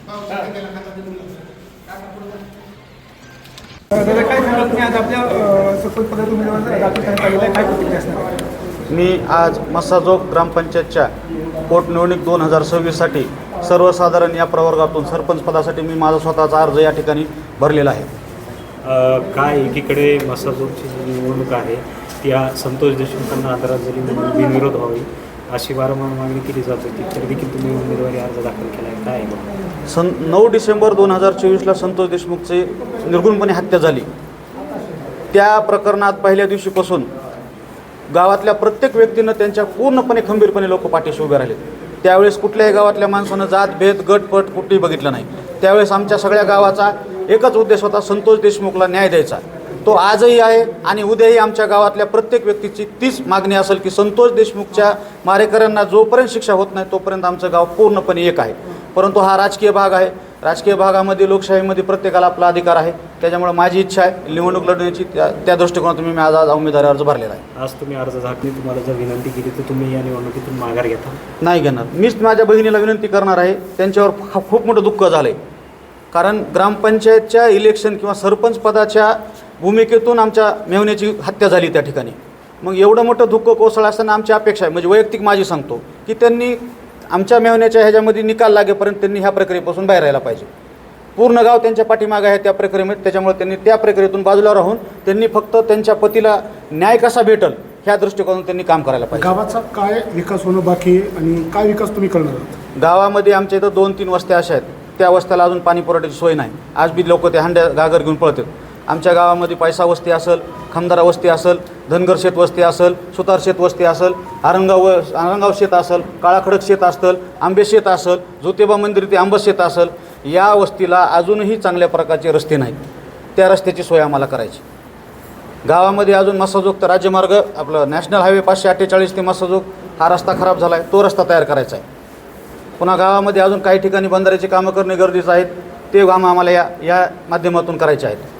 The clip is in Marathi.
दादा काय सांगाल तुम्ही आज आपल्या सरपंच पदाचे उमेदवार दाखल करण्यात आलेला आहे, काय प्रतिक्रिया असणार आहे? मी आज मस्साजोग ग्रामपंचायतच्या पोटनिवडणूक 2026साठी सर्वसाधारण या प्रवर्गातून सरपंच पदासाठी मी माझा स्वतःचा अर्ज या ठिकाणी भरलेला आहे. काय एकीकडे मस्साजोगची जी निवडणूक आहे त्या संतोष देशमुखांना आदरांजली म्हणून बिनविरोध व्हावी अशी वारंवार मागणी केली जात होती, तरी देखील तुम्ही उमेदवारी अर्ज दाखल केला आहे. काय आहे? 9 डिसेंबर 2024ला संतोष देशमुखची निर्गुणपणे हत्या झाली. त्या प्रकरणात पहिल्या दिवशीपासून गावातल्या प्रत्येक व्यक्तीनं त्यांच्या पूर्णपणे खंबीरपणे लोक पाठीशी उभे राहिले. त्यावेळेस कुठल्याही गावातल्या माणसानं जात भेद गटपट कुठेही बघितलं नाही. त्यावेळेस आमच्या सगळ्या गावाचा एकच उद्देश होता, संतोष देशमुखला न्याय द्यायचा. तो आजही आहे आणि उद्याही आमच्या गावातल्या प्रत्येक व्यक्तीची तीच मागणी असेल की संतोष देशमुखच्या मारेकऱ्यांना जोपर्यंत शिक्षा होत नाही तोपर्यंत आमचं गाव पूर्णपणे एक आहे. परंतु हा राजकीय भाग आहे. राजकीय भागामध्ये लोकशाहीमध्ये प्रत्येकाला आपला अधिकार आहे. त्याच्यामुळे माझी इच्छा आहे निवडणूक लढण्याची. त्या दृष्टिकोनातून मी आज उमेदवारी अर्ज भरलेला आहे. आज तुम्ही अर्ज दाखल तुम्हाला जर विनंती केली तर तुम्ही या निवडणुकीतून माघार घेता? नाही घेणार. मीच माझ्या बहिणीला विनंती करणार आहे. त्यांच्यावर खूप मोठं दुःख झालं आहे. कारण ग्रामपंचायतच्या इलेक्शन किंवा सरपंच पदाच्या भूमिकेतून आमच्या मेव्हण्याची हत्या झाली त्या ठिकाणी. मग एवढं मोठं दुःख कोसळलं असताना आमची अपेक्षा आहे, म्हणजे वैयक्तिक माझी सांगतो, की त्यांनी आमच्या मेव्हण्याच्या ह्याच्यामध्ये निकाल लागेपर्यंत त्यांनी ह्या प्रक्रियेपासून बाहेर राहायला पाहिजे. पूर्ण गाव त्यांच्या पाठीमागे आहे त्या प्रक्रियेमध्ये. त्याच्यामुळे त्यांनी त्या प्रक्रियेतून बाजूला राहून त्यांनी फक्त त्यांच्या पतीला न्याय कसा भेटल ह्या दृष्टिकोनातून त्यांनी काम करायला पाहिजे. गावाचा काय विकास होणं बाकी आहे आणि काय विकास तुम्ही करणार आहात? गावामध्ये आमच्या इथं 2-3 वस्त्या अशा आहेत, त्या वस्त्याला अजून पाणी पुरवठ्याची सोय नाही. आज बी लोक ते हांड्या गागर घेऊन पळतात. आमच्या गावामध्ये पैसा वस्ती असेल, खमदारा वस्ती असेल, धनगर शेत वस्ती असेल, सुतार शेत वस्ती असेल, आरंगाव शेत असेल, काळाखडक शेत असेल, आंबे शेत असेल, ज्योतिबा मंदिर ते आंबस शेत असेल. या वस्तीला अजूनही चांगल्या प्रकारचे रस्ते नाहीत. त्या रस्त्याची सोय आम्हाला करायची. गावामध्ये अजून मस्साजोग तर राज्यमार्ग आपलं नॅशनल हायवे 548 ते मस्साजोग हा रस्ता खराब झाला आहे, तो रस्ता तयार करायचा आहे. पुन्हा गावामध्ये अजून काही ठिकाणी बंधाऱ्याची कामं करणे गरजेचं आहेत. ते कामं आम्हाला या माध्यमातून करायचे आहेत.